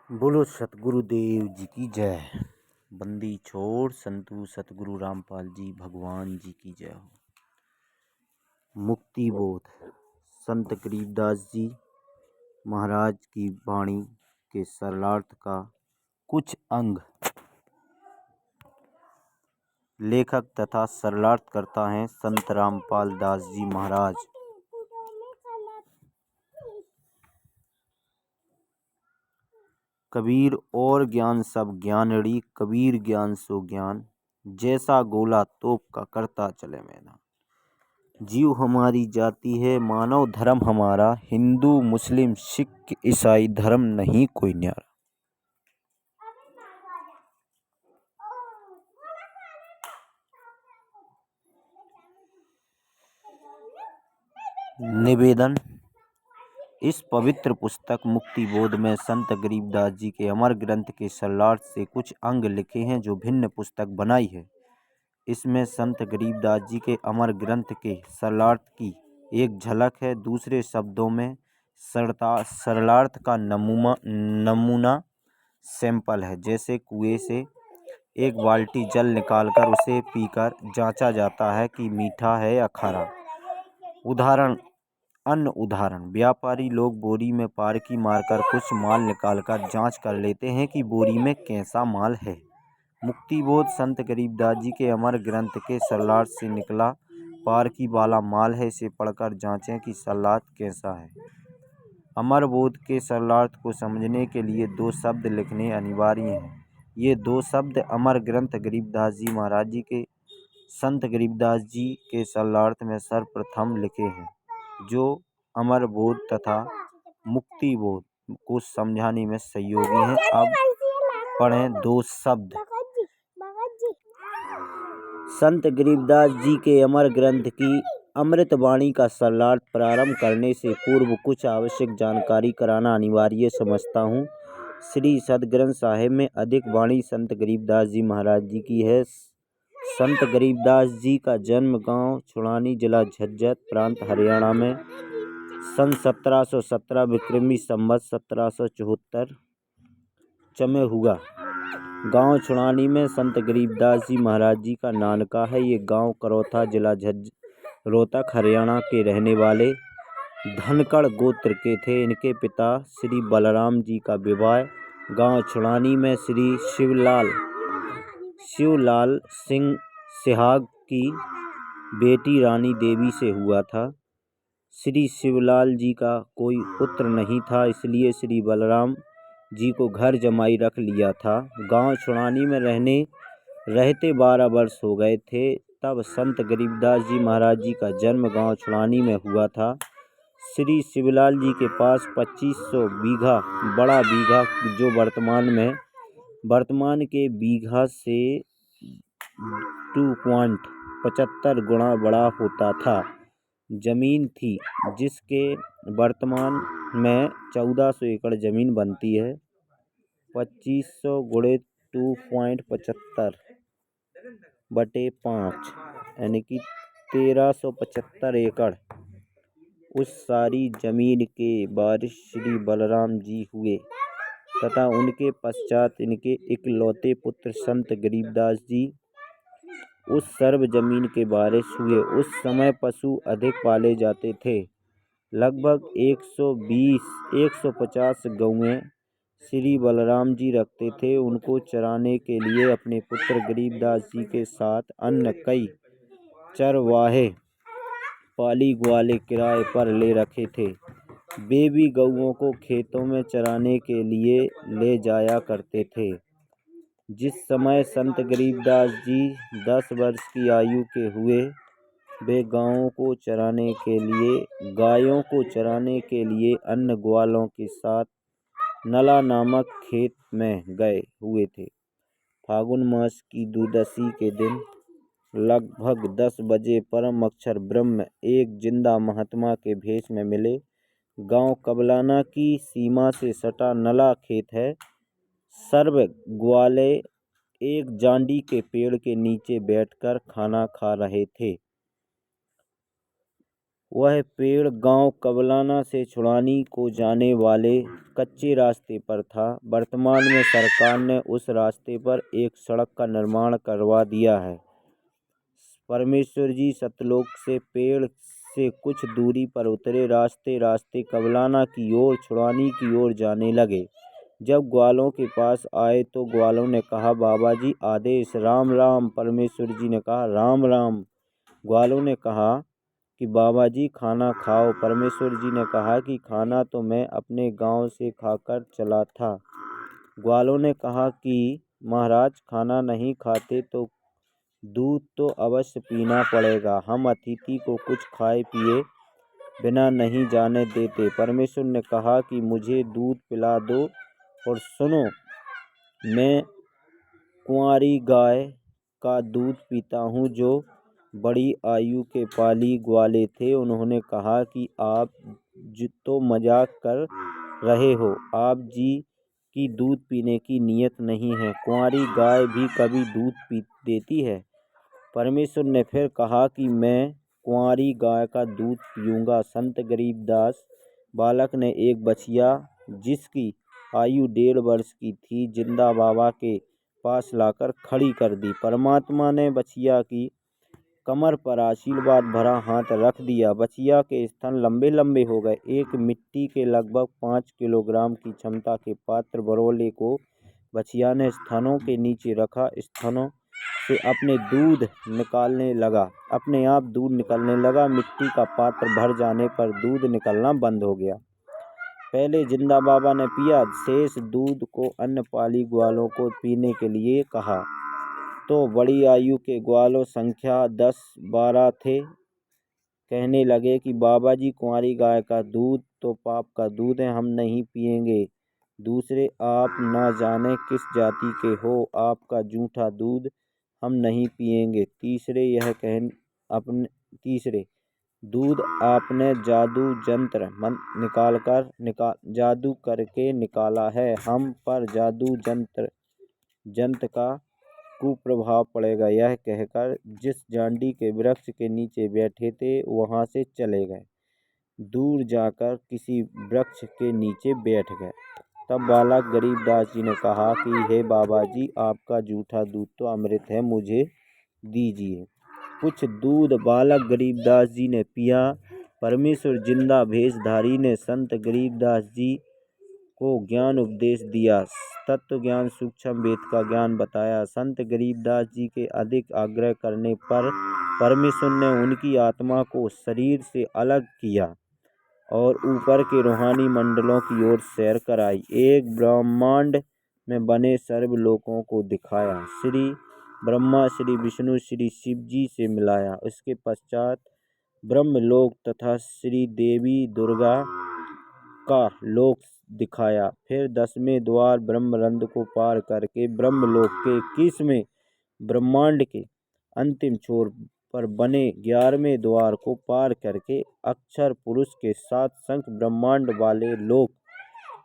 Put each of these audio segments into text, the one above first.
बोलो सतगुरुदेव जी की जय। बंदी छोड़ संतु सतगुरु रामपाल जी भगवान जी की जय हो। मुक्ति बोध संत गरीबदास जी महाराज की वाणी के सरलार्थ का कुछ अंग लेखक तथा सरलार्थ करता है संत रामपाल दास जी महाराज। कबीर और ज्ञान सब ज्ञानड़ी, कबीर ज्ञान सो ज्ञान, जैसा गोला तोप का करता चले मैदान। जीव हमारी जाति है, मानव धर्म हमारा, हिंदू मुस्लिम सिख ईसाई धर्म नहीं कोई न्यारा। निवेदन। इस पवित्र पुस्तक मुक्ति बोध में संत गरीबदास जी के अमर ग्रंथ के सरलार्थ से कुछ अंग लिखे हैं जो भिन्न पुस्तक बनाई है। इसमें संत गरीबदास जी के अमर ग्रंथ के सरलार्थ की एक झलक है। दूसरे शब्दों में सरलार्थ का नमूना सैंपल है। जैसे कुएं से एक बाल्टी जल निकालकर उसे पीकर जांचा जाता है कि मीठा है या खारा। अन्य उदाहरण, व्यापारी लोग बोरी में पारखी मारकर कुछ माल निकालकर जांच कर लेते हैं कि बोरी में कैसा माल है। मुक्ति बोध संत गरीबदास जी के अमर ग्रंथ के सरलार्थ से निकला पारखी वाला माल है। इसे पढ़कर जांचें कि सरलार्थ कैसा है। अमर बोध के सरलार्थ को समझने के लिए दो शब्द लिखने अनिवार्य हैं। ये दो शब्द अमर ग्रंथ गरीबदास जी महाराज जी के संत गरीबदास जी के सरलार्थ में सर्वप्रथम लिखे हैं, जो अमर बोध तथा मुक्ति बोध को समझाने में सहयोगी हैं। अब पढ़ें दो शब्द। संत गरीबदास जी के अमर ग्रंथ की अमृत वाणी का सरलार्थ प्रारंभ करने से पूर्व कुछ आवश्यक जानकारी कराना अनिवार्य समझता हूँ। श्री सदग्रंथ साहिब में अधिक वाणी संत गरीबदास जी महाराज जी की है। संत गरीबदास जी का जन्म गांव छुड़ानी, जिला झज्जर, प्रांत हरियाणा में सन 1717 विक्रमी संवत 1774 में हुआ। गांव छुड़ानी में संत गरीबदास जी महाराज जी का नानका है। ये गांव करौथा, जिला रोहतक, हरियाणा के रहने वाले धनकड़ गोत्र के थे। इनके पिता श्री बलराम जी का विवाह गांव छुड़ानी में श्री शिवलाल सिंह सिहाग की बेटी रानी देवी से हुआ था। श्री शिवलाल जी का कोई पुत्र नहीं था, इसलिए श्री बलराम जी को घर जमाई रख लिया था। गांव छुड़ानी में रहते 12 वर्ष हो गए थे, तब संत गरीबदास जी महाराज जी का जन्म गांव छुड़ानी में हुआ था। श्री शिवलाल जी के पास 2500 बीघा बड़ा बीघा, जो वर्तमान के बीघा से 2.75 गुना बड़ा होता था, जमीन थी, जिसके वर्तमान में 1400 एकड़ जमीन बनती है। 2500 गुणे 2.75 बटे 5 यानी कि 1375 एकड़। उस सारी जमीन के वारिस श्री बलराम जी हुए तथा उनके पश्चात इनके इकलौते पुत्र संत गरीबदास जी उस सर्व जमीन के वारिस हुए। उस समय पशु अधिक पाले जाते थे। लगभग 120-150 गौएं श्री बलराम जी रखते थे। उनको चराने के लिए अपने पुत्र गरीबदास जी के साथ अन्य कई चरवाहे पाली ग्वाले किराए पर ले रखे थे। वे भी गौओं को खेतों में चराने के लिए ले जाया करते थे। जिस समय संत गरीबदास जी 10 वर्ष की आयु के हुए, वे गायों को चराने के लिए अन्य ग्वालों के साथ नला नामक खेत में गए हुए थे। फागुन मास की द्वादशी के दिन लगभग 10 बजे परम अक्षर ब्रह्म एक जिंदा महात्मा के भेष में मिले। गांव कबलाना की सीमा से सटा नला खेत है। सर्व ग्वाले एक जांडी के पेड़ के नीचे बैठकर खाना खा रहे थे। वह पेड़ गांव कबलाना से छुड़ानी को जाने वाले कच्चे रास्ते पर था। वर्तमान में सरकार ने उस रास्ते पर एक सड़क का निर्माण करवा दिया है। परमेश्वर जी सतलोक से पेड़ से कुछ दूरी पर उतरे। रास्ते कबलाना की ओर, छुड़ानी की ओर जाने लगे। जब ग्वालों के पास आए तो ग्वालों ने कहा, बाबा जी आदेश। राम राम। परमेश्वर जी ने कहा, राम राम। ग्वालों ने कहा कि बाबा जी खाना खाओ। परमेश्वर जी ने कहा कि खाना तो मैं अपने गांव से खाकर चला था। ग्वालों ने कहा कि महाराज खाना नहीं खाते तो दूध तो अवश्य पीना पड़ेगा। हम अतिथि को कुछ खाए पिए बिना नहीं जाने देते। परमेश्वर ने कहा कि मुझे दूध पिला दो। और सुनो, मैं कुंवारी गाय का दूध पीता हूँ जो बड़ी आयु के पाली ग्वाले थे। उन्होंने कहा कि आप तो मजाक कर रहे हो, आप जी की दूध पीने की नीयत नहीं है। कुंवारी गाय भी कभी दूध पी देती है। परमेश्वर ने फिर कहा कि मैं कुंवारी गाय का दूध पीऊँगा। संत गरीबदास बालक ने एक बछिया जिसकी आयु 1.5 वर्ष की थी, जिंदा बाबा के पास लाकर खड़ी कर दी। परमात्मा ने बछिया की कमर पर आशीर्वाद भरा हाथ रख दिया। बछिया के स्तन लंबे लंबे हो गए। एक मिट्टी के लगभग 5 किलोग्राम की क्षमता के पात्र बरोले को बछिया ने स्तनों के नीचे रखा। स्तनों से अपने आप दूध निकलने लगा। मिट्टी का पात्र भर जाने पर दूध निकलना बंद हो गया। पहले जिंदा बाबा ने पिया। शेष दूध को अन्य पाली ग्वालों को पीने के लिए कहा तो बड़ी आयु के ग्वालों, संख्या 10-12 थे, कहने लगे कि बाबा जी कुंवारी गाय का दूध तो पाप का दूध है, हम नहीं पिएंगे। दूसरे, आप न जाने किस जाति के हो, आपका जूठा दूध हम नहीं पिएंगे। तीसरे, दूध आपने जादू करके निकाला है, हम पर जादू जंत्र का कुप्रभाव पड़ेगा। यह कहकर जिस जांडी के वृक्ष के नीचे बैठे थे वहां से चले गए। दूर जाकर किसी वृक्ष के नीचे बैठ गए। तब बालक गरीबदास जी ने कहा कि हे बाबा जी, आपका जूठा दूध तो अमृत है, मुझे दीजिए कुछ दूध। बालक गरीबदास जी ने पिया। परमेश्वर जिंदा भेषधारी ने संत गरीबदास जी को ज्ञान उपदेश दिया, तत्व ज्ञान, सूक्ष्म वेद का ज्ञान बताया। संत गरीबदास जी के अधिक आग्रह करने पर परमेश्वर ने उनकी आत्मा को शरीर से अलग किया और ऊपर के रूहानी मंडलों की ओर सैर कराई। एक ब्रह्मांड में बने सर्वलोकों को दिखाया। श्री ब्रह्मा, श्री विष्णु, श्री शिव जी से मिलाया। उसके पश्चात ब्रह्मलोक तथा श्री देवी दुर्गा का लोक दिखाया। फिर 10वें द्वार ब्रह्मरंध्र को पार करके ब्रह्मलोक के 21वें ब्रह्मांड के अंतिम छोर पर बने 11वें द्वार को पार करके अक्षर पुरुष के साथ शंख ब्रह्मांड वाले लोक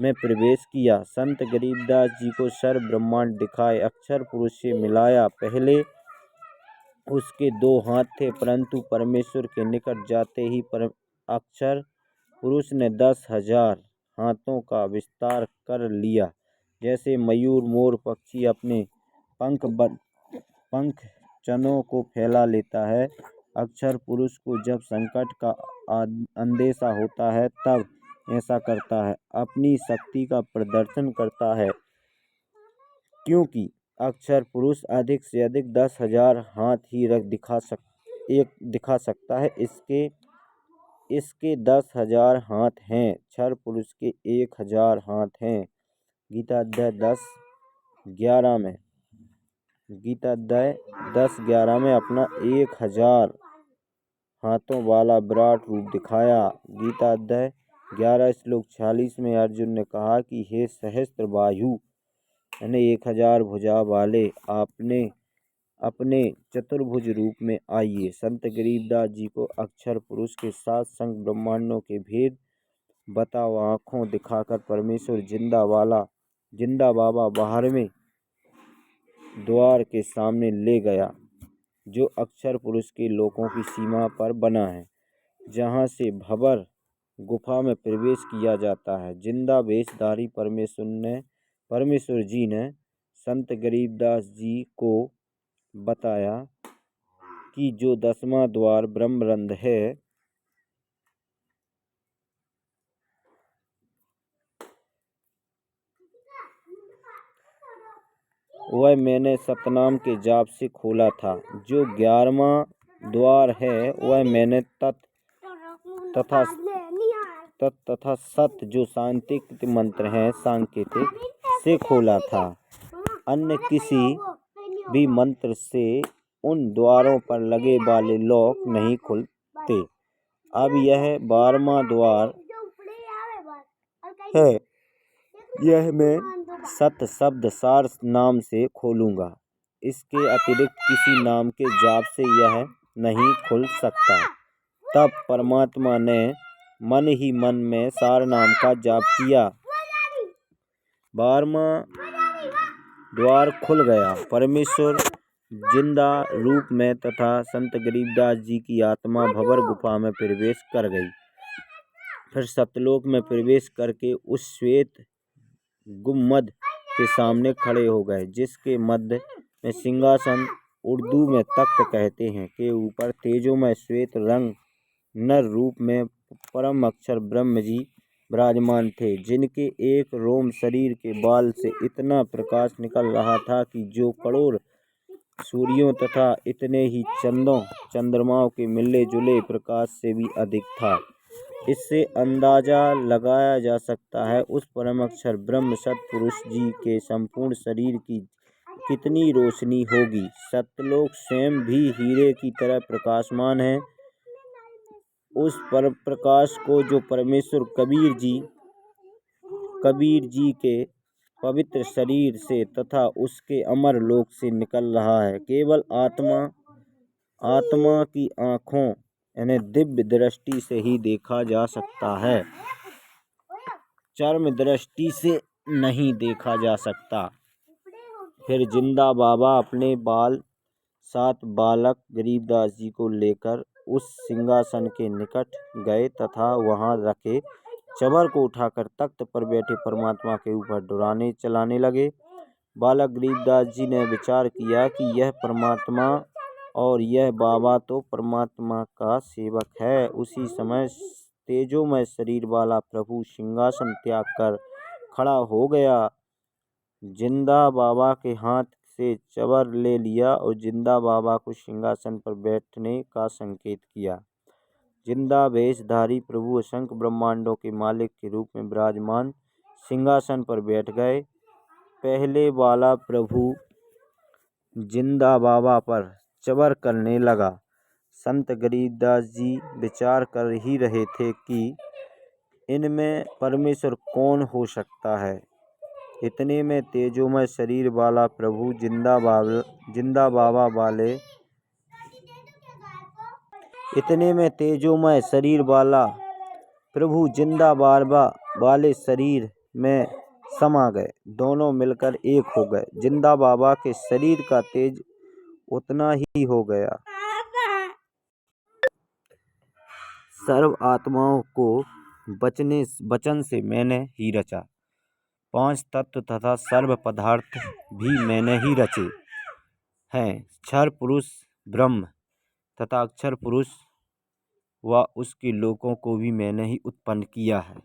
में प्रवेश किया। संत गरीबदास जी को सर्व ब्रह्मांड दिखाए, अक्षर पुरुष से मिलाया। पहले उसके 2 हाथ थे, परंतु परमेश्वर के निकट जाते ही अक्षर पुरुष ने 10,000 हाथों का विस्तार कर लिया। जैसे मयूर मोर पक्षी अपने पंख चनों को फैला लेता है, अक्षर पुरुष को जब संकट का अंदेशा होता है तब ऐसा करता है, अपनी शक्ति का प्रदर्शन करता है। क्योंकि अक्षर पुरुष अधिक से अधिक 10,000 हाथ ही दिखा सकता है। इसके 10,000 हाथ हैं। क्षर पुरुष के 1,000 हाथ हैं। गीता अध्याय 10:11 में अपना 1,000 हाथों वाला विराट रूप दिखाया। गीता अध्याय 11 श्लोक 46 में अर्जुन ने कहा कि हे सहस्त्र बाहु यानी 1,000 भुजा वाले, आपने अपने चतुर्भुज रूप में आइए। संत गरीबदास जी को अक्षर पुरुष के साथ संग ब्रह्मांडों के भेद बताओ आँखों दिखाकर परमेश्वर जिंदा बाबा 12वें द्वार के सामने ले गया, जो अक्षर पुरुष के लोकों की सीमा पर बना है। जहाँ से भंवर गुफा में प्रवेश किया जाता है। जिंदा वेशधारी परमेश्वर जी ने संत गरीबदास जी को बताया कि जो 10वां द्वार ब्रह्मरंध्र है वह मैंने सतनाम के जाप से खोला था। जो 11वां द्वार है वह मैंने तथा सत जो सांकेतिक मंत्र हैं सांकेतिक से खोला था। अन्य किसी भी मंत्र से उन द्वारों पर लगे वाले लॉक नहीं खुलते। अब यह 12वां द्वार है, यह मैं सत शब्द सार नाम से खोलूंगा। इसके अतिरिक्त किसी नाम के जाप से यह नहीं खुल सकता। तब परमात्मा ने मन ही मन में सार नाम का जाप किया। 12वां द्वार खुल गया। परमेश्वर जिंदा रूप में तथा संत गरीबदास जी की आत्मा भंवर गुफा में प्रवेश कर गई। फिर सतलोक में प्रवेश करके उस श्वेत गुम्बद के सामने खड़े हो गए, जिसके मध्य में सिंहासन, उर्दू में तख्त कहते हैं, के ऊपर तेजोमय श्वेत रंग नर रूप में परम अक्षर ब्रह्म जी विराजमान थे, जिनके एक रोम शरीर के बाल से इतना प्रकाश निकल रहा था कि जो करोड़ सूर्यों तथा इतने ही चंदों चंद्रमाओं के मिले जुले प्रकाश से भी अधिक था। इससे अंदाजा लगाया जा सकता है उस परम अक्षर ब्रह्म सतपुरुष जी के संपूर्ण शरीर की कितनी रोशनी होगी। सतलोक स्वयं भी हीरे की तरह प्रकाशमान है। उस पर प्रकाश को जो परमेश्वर कबीर जी के पवित्र शरीर से तथा उसके अमर लोक से निकल रहा है, केवल आत्मा की आँखों यानी दिव्य दृष्टि से ही देखा जा सकता है, चर्म दृष्टि से नहीं देखा जा सकता। फिर जिंदा बाबा अपने सात बालक गरीबदास जी को लेकर उस सिंहासन के निकट गए तथा वहां रखे चबर को उठाकर तख्त पर बैठे परमात्मा के ऊपर डुराने चलाने लगे। बालक गरीबदास जी ने विचार किया कि यह परमात्मा और यह बाबा तो परमात्मा का सेवक है। उसी समय तेजोमय शरीर वाला प्रभु सिंहासन त्याग कर खड़ा हो गया। जिंदा बाबा के हाथ से चबर ले लिया और जिंदा बाबा को सिंहासन पर बैठने का संकेत किया। जिंदा वेशधारी प्रभु असंख्य ब्रह्मांडों के मालिक के रूप में विराजमान सिंहासन पर बैठ गए। पहले वाला प्रभु जिंदा बाबा पर चबर करने लगा। संत गरीबदास जी विचार कर ही रहे थे कि इनमें परमेश्वर कौन हो सकता है। इतने में तेजोमय शरीर वाला प्रभु जिंदा बाबा वाले शरीर में समा गए। दोनों मिलकर एक हो गए। जिंदा बाबा के शरीर का तेज उतना ही हो गया। सर्व आत्माओं को वचन से मैंने ही रचा। 5 तत्व तथा सर्व पदार्थ भी मैंने ही रचे हैं। क्षर पुरुष ब्रह्म तथा अक्षर पुरुष व उसके लोकों को भी मैंने ही उत्पन्न किया है।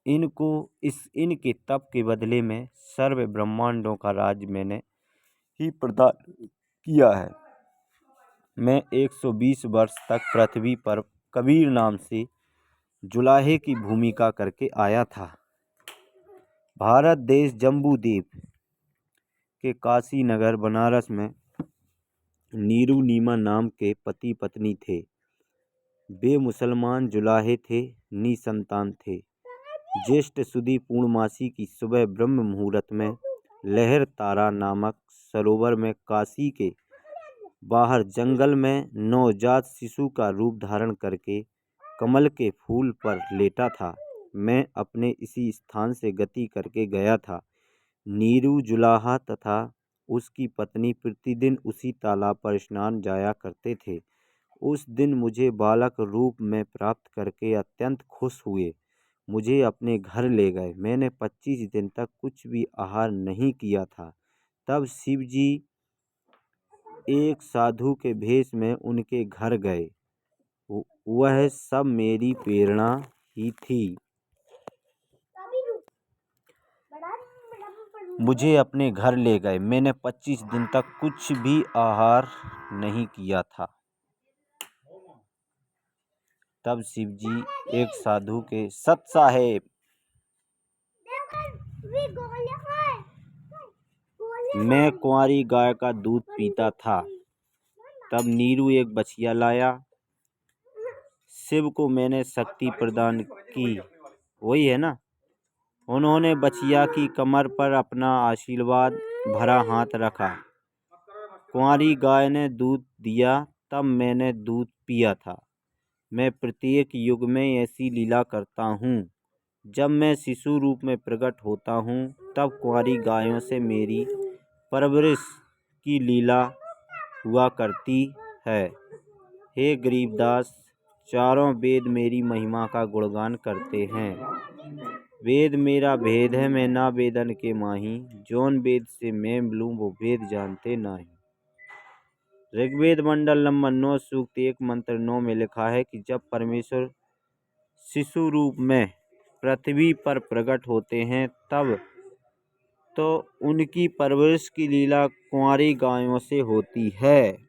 इनके तप के बदले में सर्व ब्रह्मांडों का राज्य मैंने ही प्रदान किया है। मैं 120 वर्ष तक पृथ्वी पर कबीर नाम से जुलाहे की भूमिका करके आया था। भारत देश जम्बू द्वीप के काशी नगर बनारस में नीरू नीमा नाम के पति पत्नी थे। वे मुसलमान जुलाहे थे, निसंतान थे। ज्येष्ठ सुदी पूर्णमासी की सुबह ब्रह्म मुहूर्त में लहर तारा नामक सरोवर में काशी के बाहर जंगल में नवजात शिशु का रूप धारण करके कमल के फूल पर लेटा था। मैं अपने इसी स्थान से गति करके गया था। नीरू जुलाहा तथा उसकी पत्नी प्रतिदिन उसी तालाब पर स्नान जाया करते थे। उस दिन मुझे बालक रूप में प्राप्त करके अत्यंत खुश हुए, मुझे अपने घर ले गए। मैंने 25 दिन तक कुछ भी आहार नहीं किया था। तब शिव जी एक साधु के भेष में उनके घर गए। वह सब मेरी प्रेरणा ही थी। मुझे अपने घर ले गए। मैंने 25 दिन तक कुछ भी आहार नहीं किया था। तब शिव जी एक साधु के सत साहेब, मैं कुंवारी गाय का दूध पीता था। तब नीरू एक बछिया लाया। शिव को मैंने शक्ति प्रदान की, वही है ना। उन्होंने बछिया की कमर पर अपना आशीर्वाद भरा हाथ रखा। कुंवारी गाय ने दूध दिया, तब मैंने दूध पिया था। मैं प्रत्येक युग में ऐसी लीला करता हूँ। जब मैं शिशु रूप में प्रकट होता हूँ, तब कुंवारी गायों से मेरी परवरिश की लीला हुआ करती है। हे गरीबदास, चारों वेद मेरी महिमा का गुणगान करते हैं। वेद मेरा भेद है, मैं ना वेदन के माही। जौन वेद से मैं मिलूं वो वेद जानते नाही। ऋग्वेद मंडल नंबर 9 सूक्त 1 मंत्र 9 में लिखा है कि जब परमेश्वर शिशु रूप में पृथ्वी पर प्रकट होते हैं, तब तो उनकी परवरिश की लीला कुंवारी गायों से होती है।